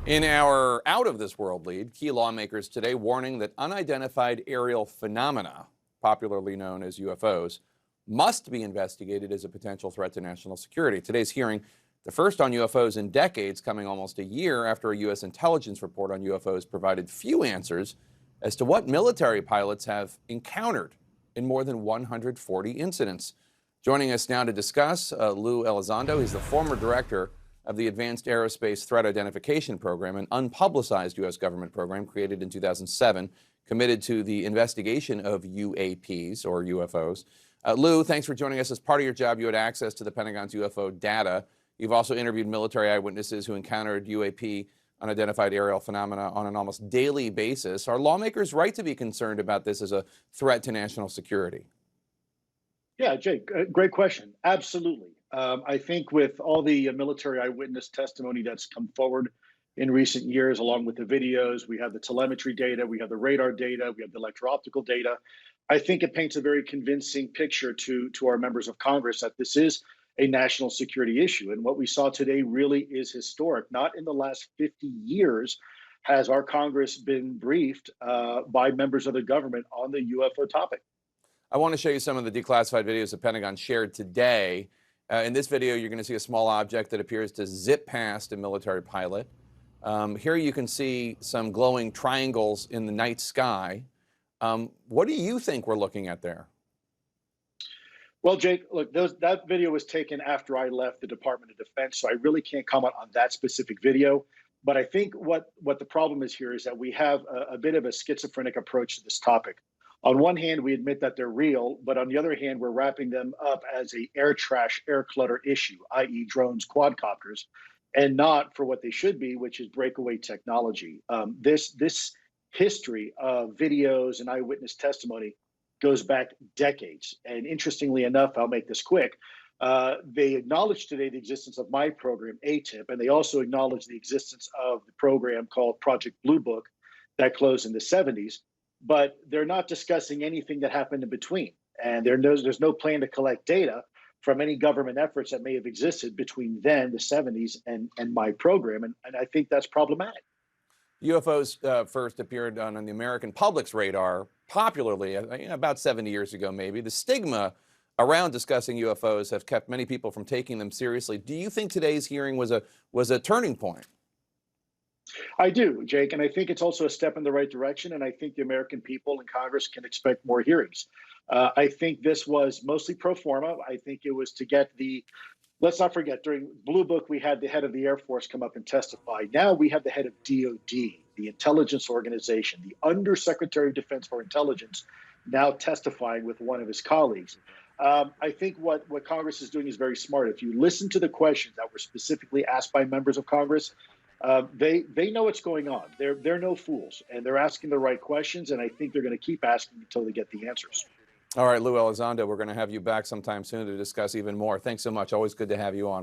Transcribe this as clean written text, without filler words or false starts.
In our out of this world lead, key lawmakers today warning that unidentified aerial phenomena, popularly known as UFOs, must be investigated as a potential threat to national security. Today's hearing, the first on UFOs in decades, coming almost a year after a U.S. intelligence report on UFOs provided few answers as to what military pilots have encountered in more than 140 incidents. Joining us now to discuss, Lue Elizondo. He's the former director of the Advanced Aerospace Threat Identification Program, an unpublicized U.S. government program created in 2007, committed to the investigation of UAPs, or UFOs. Lue, thanks for joining us. As part of your job, you had access to the Pentagon's UFO data. You've also interviewed military eyewitnesses who encountered UAP, unidentified aerial phenomena, on an almost daily basis. Are lawmakers right to be concerned about this as a threat to national security? Yeah, Jake, great question. Absolutely. I think with all the military eyewitness testimony that's come forward in recent years, along with the videos, we have the telemetry data, we have the radar data, we have the electro-optical data. I think it paints a very convincing picture to our members of Congress that this is a national security issue. And what we saw today really is historic. Not in the last 50 years has our Congress been briefed by members of the government on the UFO topic. I want to show you some of the declassified videos the Pentagon shared today. In this video, you're going to see a small object that appears to zip past a military pilot. Here you can see some glowing triangles in the night sky. What do you think we're looking at there? Well, Jake, look, that video was taken after I left the Department of Defense, so I really can't comment on that specific video. But I think what the problem is here is that we have a bit of a schizophrenic approach to this topic. On one hand, we admit that they're real, but on the other hand, we're wrapping them up as a air trash, air clutter issue, i.e. drones, quadcopters, and not for what they should be, which is breakaway technology. This history of videos and eyewitness testimony goes back decades. And interestingly enough, I'll make this quick, they acknowledge today the existence of my program, ATIP, and they also acknowledge the existence of the program called Project Blue Book that closed in the 70s. But they're not discussing anything that happened in between. And there's no plan to collect data from any government efforts that may have existed between then, the 70s, and my program. And I think that's problematic. UFOs first appeared on the American public's radar popularly about 70 years ago, maybe. The stigma around discussing UFOs have kept many people from taking them seriously. Do you think today's hearing was a turning point? I do, Jake, and I think it's also a step in the right direction, and I think the American people and Congress can expect more hearings. I think this was mostly pro forma. I think it was to get let's not forget, during Blue Book, we had the head of the Air Force come up and testify. Now we have the head of DOD, the intelligence organization, the Undersecretary of Defense for Intelligence, now testifying with one of his colleagues. I think what Congress is doing is very smart. If you listen to the questions that were specifically asked by members of Congress, they know what's going on. They're no fools, and they're asking the right questions, and I think they're going to keep asking until they get the answers. All right, Lue Elizondo, we're going to have you back sometime soon to discuss even more. Thanks so much. Always good to have you on.